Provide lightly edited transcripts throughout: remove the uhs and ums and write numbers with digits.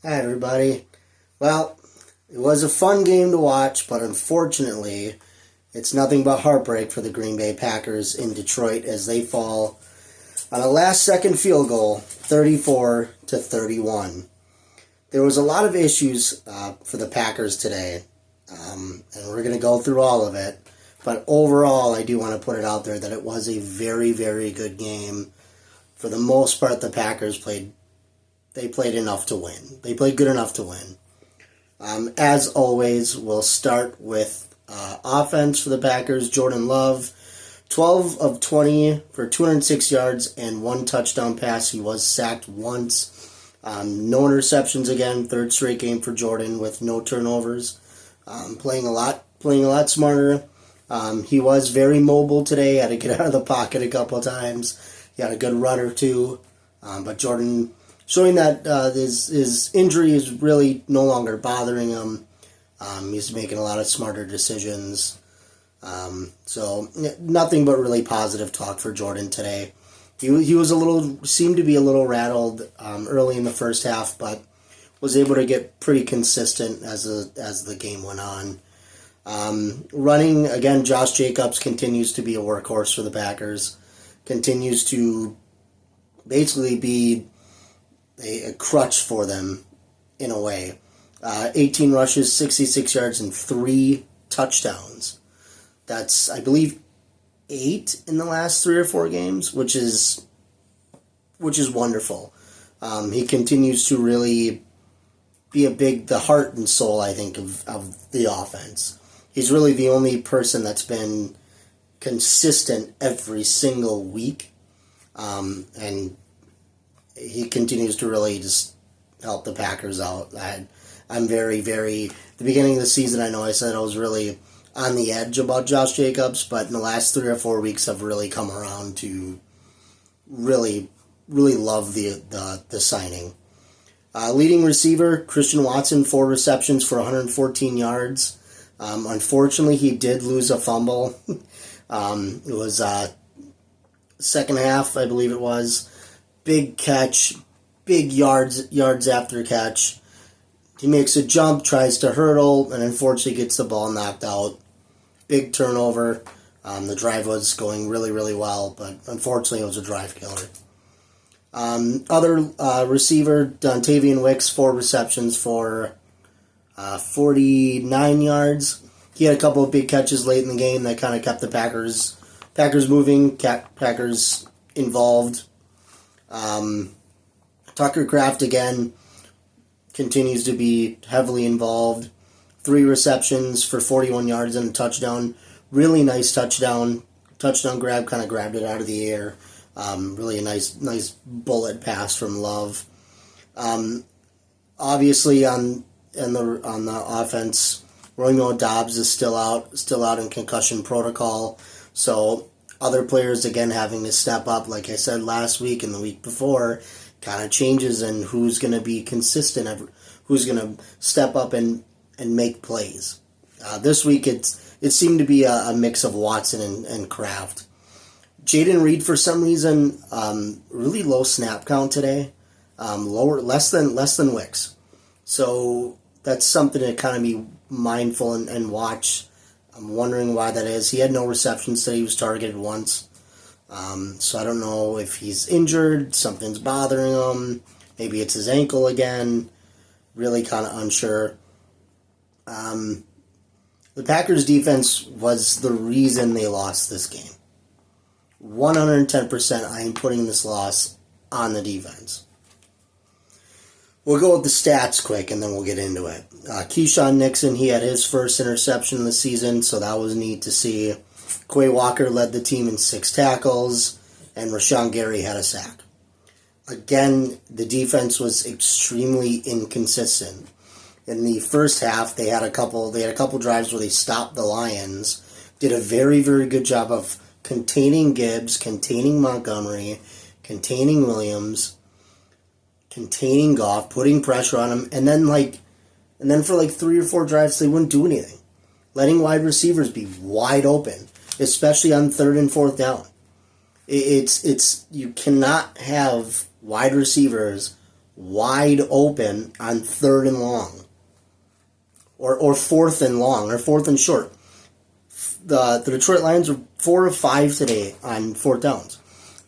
Hi, everybody. Well, it was a fun game to watch, but unfortunately, it's nothing but heartbreak for the Green Bay Packers in Detroit as they fall on a last-second field goal, 34-31. There was a lot of issues for the Packers today, and we're going to go through all of it. But overall, I do want to put it out there that it was a very, very good game. For the most part, the Packers played enough to win. They played good enough to win. As always, we'll start with offense for the Packers. Jordan Love, 12 of 20 for 206 yards and one touchdown pass. He was sacked once. No interceptions again. Third straight game for Jordan with no turnovers. Playing a lot smarter. He was very mobile today. Had to get out of the pocket a couple of times. He had a good run or two. But Jordan, showing that his injury is really no longer bothering him. He's making a lot of smarter decisions. So nothing but really positive talk for Jordan today. He was seemed to be a little rattled early in the first half, but was able to get pretty consistent as the game went on. Running again, Josh Jacobs continues to be a workhorse for the Packers. Continues to basically be a crutch for them in a way. 18 rushes, 66 yards, and 3 touchdowns. That's, I believe, 8 in the last 3 or 4 games, which is wonderful. He continues to really be the heart and soul, I think, of the offense. He's really the only person that's been consistent every single week, and he continues to really just help the Packers out. I'm very, very... The beginning of the season, I know I said I was really on the edge about Josh Jacobs, but in the last 3 or 4 weeks, I've really come around to really, really love the signing. Leading receiver, Christian Watson, 4 receptions for 114 yards. Unfortunately, he did lose a fumble. It was second half, I believe it was. Big catch, big yards after catch. He makes a jump, tries to hurdle, and unfortunately gets the ball knocked out. Big turnover. The drive was going really, really well, but unfortunately it was a drive killer. Other receiver, Dontavian Wicks, 4 receptions for 49 yards. He had a couple of big catches late in the game that kind of kept the Packers moving, Packers involved. Tucker Kraft again continues to be heavily involved. 3 receptions for 41 yards and a touchdown. Really nice touchdown grab, kind of grabbed it out of the air. Really a nice bullet pass from Love. Obviously on the offense, Romeo Doubs is still out in concussion protocol. So other players again having to step up, like I said last week and the week before, kind of changes in who's going to be consistent, who's going to step up and make plays. This week it seemed to be a mix of Watson and Kraft. Jaden Reed, for some reason, really low snap count today, less than Wicks. So that's something to kind of be mindful and watch. I'm wondering why that is. He had no receptions today. He was targeted once. So I don't know if he's injured, something's bothering him. Maybe it's his ankle again. Really kind of unsure. The Packers' defense was the reason they lost this game. 110% I am putting this loss on the defense. We'll go with the stats quick, and then we'll get into it. Keyshawn Nixon, he had his first interception of the season, so that was neat to see. Quay Walker led the team in 6 tackles, and Rashawn Gary had a sack. Again, the defense was extremely inconsistent. In the first half, they had a couple drives where they stopped the Lions, did a very, very good job of containing Gibbs, containing Montgomery, containing Williams, containing Goff, putting pressure on him, and then for 3 or 4 drives they wouldn't do anything, letting wide receivers be wide open, especially on 3rd and 4th down. It's you cannot have wide receivers wide open on 3rd and long. Or 4th and long, or 4th and short. The Detroit Lions were 4 of 5 today on 4th downs.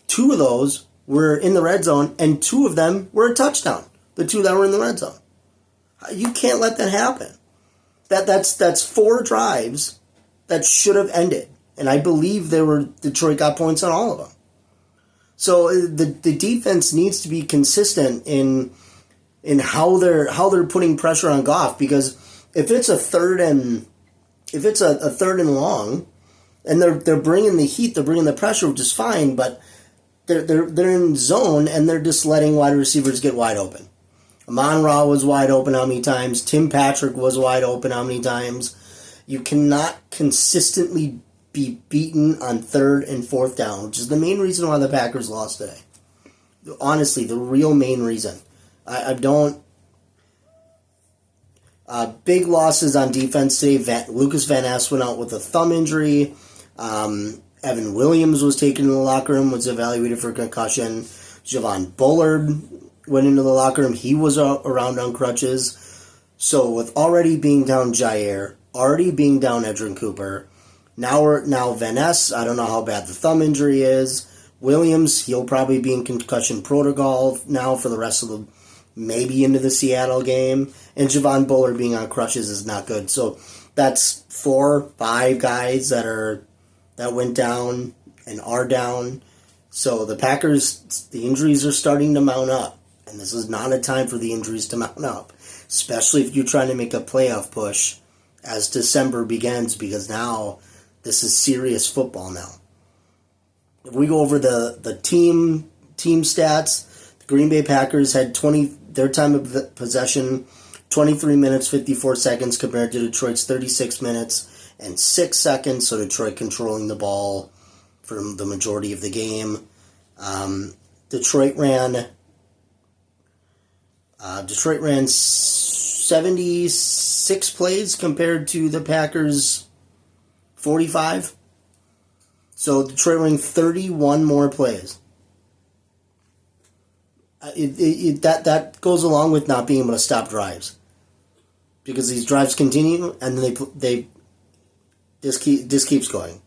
2 of those were in the red zone, and 2 of them were a touchdown. The 2 that were in the red zone. You can't let that happen. That's 4 drives that should have ended. And I believe Detroit got points on all of them. So the defense needs to be consistent in how they're putting pressure on Goff, because if it's a third and long, and they're bringing the heat, they're bringing the pressure, which is fine, but they're in zone and they're just letting wide receivers get wide open. Amon-Ra was wide open how many times? Tim Patrick was wide open how many times? You cannot consistently be beaten on 3rd and 4th down, which is the main reason why the Packers lost today. Honestly, the real main reason. Big losses on defense today. Lucas Van Ness went out with a thumb injury. Evan Williams was taken to the locker room, was evaluated for concussion. Javon Bullard went into the locker room. He was around on crutches. So with already being down Jair, already being down Edgerrin Cooper, now Van Ness, I don't know how bad the thumb injury is. Williams, he'll probably be in concussion protocol now for the rest of the, maybe into the Seattle game. And Javon Bullard being on crutches is not good. So that's 4, 5 guys that went down and are down. So the Packers, the injuries are starting to mount up. And this is not a time for the injuries to mount up, especially if you're trying to make a playoff push as December begins, because now this is serious football now. If we go over the team stats, the Green Bay Packers had their time of possession 23 minutes 54 seconds compared to Detroit's 36 minutes and 6 seconds. So Detroit controlling the ball for the majority of the game. Detroit ran 76 plays compared to the Packers' 45. So Detroit running 31 more plays. That goes along with not being able to stop drives, because these drives continue and then they just keeps going.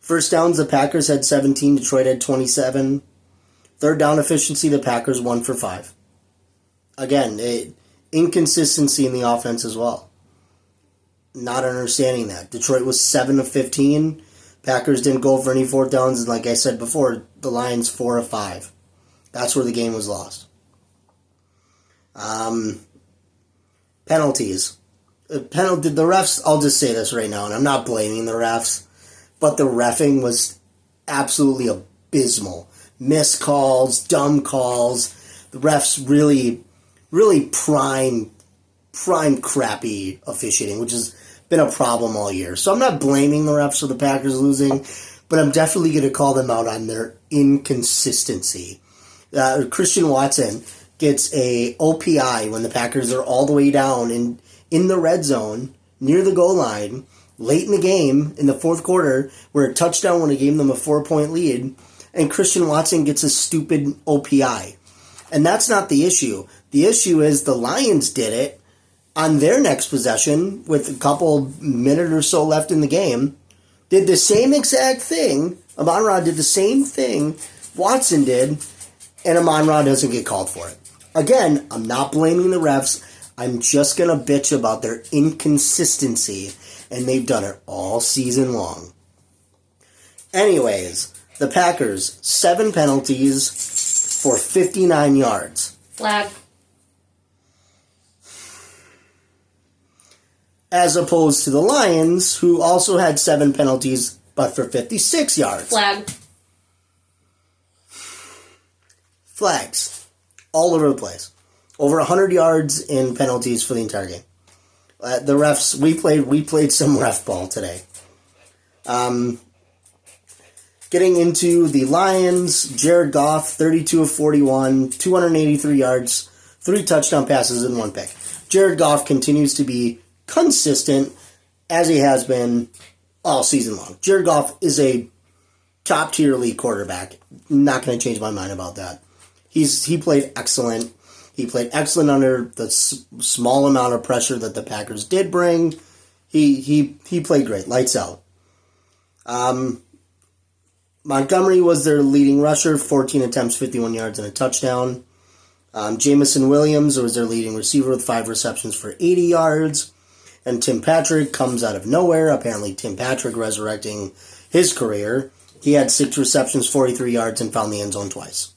First downs, the Packers had 17, Detroit had 27. Third down efficiency, the Packers 1 for 5. Again, inconsistency in the offense as well. Not understanding that. Detroit was 7 of 15. Packers didn't go for any 4th downs, and like I said before, the Lions 4 of 5. That's where the game was lost. Penalties. The refs, I'll just say this right now, and I'm not blaming the refs, but the reffing was absolutely abysmal. Missed calls, dumb calls. The refs really prime crappy officiating, which has been a problem all year. So I'm not blaming the refs for the Packers losing, but I'm definitely going to call them out on their inconsistency. Christian Watson gets a OPI when the Packers are all the way down in the red zone, near the goal line, late in the game, in the 4th quarter, where a touchdown would have given them a 4-point lead, and Christian Watson gets a stupid OPI. And that's not the issue. The issue is the Lions did it on their next possession with a couple minute or so left in the game, did the same exact thing. Amon-Ra did the same thing Watson did, and Amon-Ra doesn't get called for it. Again, I'm not blaming the refs. I'm just going to bitch about their inconsistency, and they've done it all season long. Anyways, the Packers, 7 penalties for 59 yards. Flag. As opposed to the Lions, who also had 7 penalties, but for 56 yards. Flag. Flags. All over the place. Over 100 yards in penalties for the entire game. The refs, we played some ref ball today. Getting into the Lions, Jared Goff, 32 of 41, 283 yards, 3 touchdown passes, and 1 pick. Jared Goff continues to be consistent, as he has been all season long. Jared Goff is a top-tier league quarterback. Not going to change my mind about that. He played excellent. He played excellent under the small amount of pressure that the Packers did bring. He played great, lights out. Montgomery was their leading rusher, 14 attempts, 51 yards, and a touchdown. Jamison Williams was their leading receiver with 5 receptions for 80 yards. And Tim Patrick comes out of nowhere. Apparently Tim Patrick resurrecting his career. He had 6 receptions, 43 yards, and found the end zone twice.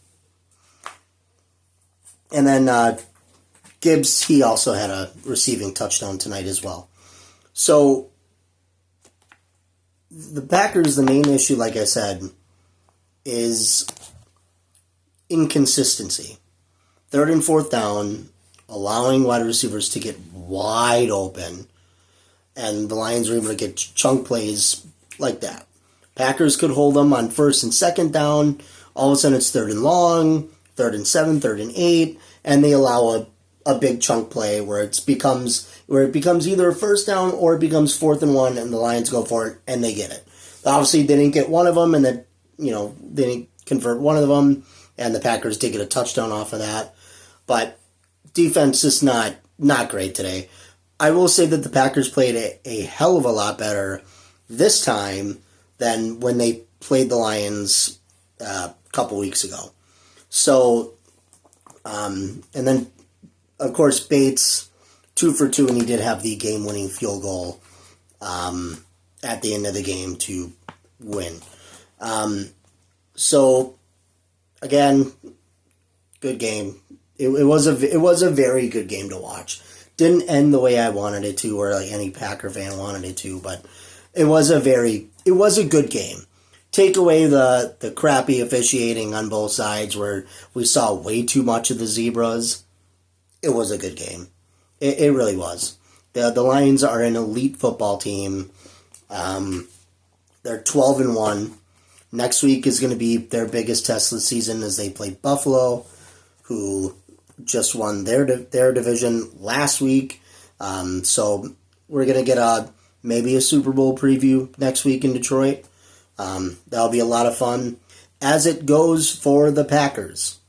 And then Gibbs, he also had a receiving touchdown tonight as well. So the Packers, the main issue, like I said, is inconsistency. 3rd and 4th down, allowing wide receivers to get wide open, and the Lions were able to get chunk plays like that. Packers could hold them on 1st and 2nd down. All of a sudden it's 3rd and long, 3rd and 7, 3rd and 8, and they allow a big chunk play where it becomes either a 1st down or it becomes 4th and 1, and the Lions go for it and they get it. Obviously they didn't get one of them, and then they didn't convert one of them, and the Packers did get a touchdown off of that. But defense is not great today. I will say that the Packers played a hell of a lot better this time than when they played the Lions a couple weeks ago. So, and then, of course, Bates, 2 for 2, and he did have the game-winning field goal at the end of the game to win. So, again, good game. It was a very good game to watch. Didn't end the way I wanted it to, or like any Packer fan wanted it to, but it was a good game. Take away the crappy officiating on both sides, where we saw way too much of the zebras. It was a good game. It really was. The Lions are an elite football team. They're 12-1. Next week is going to be their biggest test of the season as they play Buffalo, who just won their division last week. So we're going to get maybe a Super Bowl preview next week in Detroit. That'll be a lot of fun. As it goes for the Packers,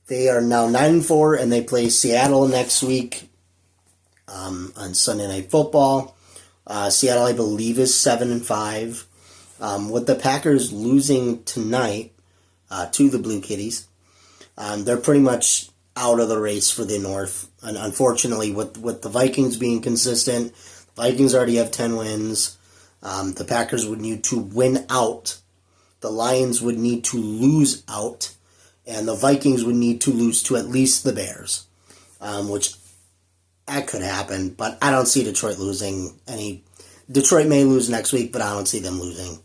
they are now 9-4, and they play Seattle next week on Sunday Night Football. Seattle, I believe, is 7-5. With the Packers losing tonight to the Blue Kitties, they're pretty much out of the race for the North. And unfortunately, with the Vikings being consistent, the Vikings already have 10 wins. The Packers would need to win out. The Lions would need to lose out. And the Vikings would need to lose to at least the Bears, which that could happen. But I don't see Detroit losing any. Detroit may lose next week, but I don't see them losing.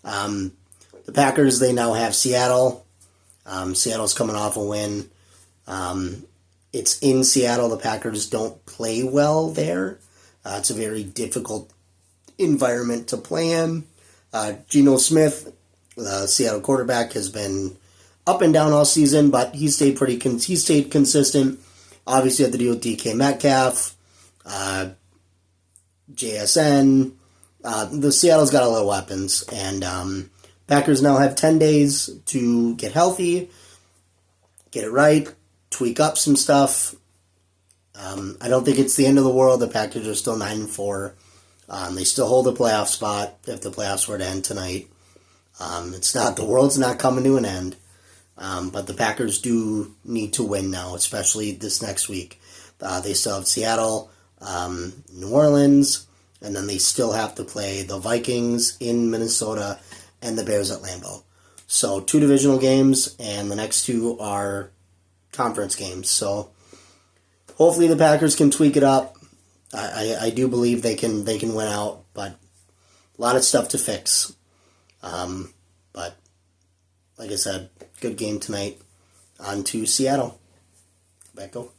The Packers, they now have Seattle. Seattle's coming off a win. It's in Seattle. The Packers don't play well there. It's a very difficult environment to play in. Geno Smith, the Seattle quarterback, has been up and down all season, but he stayed consistent. Obviously, you have to deal with DK Metcalf, JSN. The Seattle's got a lot of weapons, and Packers now have 10 days to get healthy, get it right, tweak up some stuff. I don't think it's the end of the world. The Packers are still 9-4. They still hold a playoff spot if the playoffs were to end tonight. The world's not coming to an end. But the Packers do need to win now, especially this next week. They still have Seattle, New Orleans, and then they still have to play the Vikings in Minnesota and the Bears at Lambeau. So 2 divisional games, and the next 2 are conference games. So hopefully the Packers can tweak it up. I do believe they can win out, but a lot of stuff to fix. But like I said, good game tonight. On to Seattle. Back go.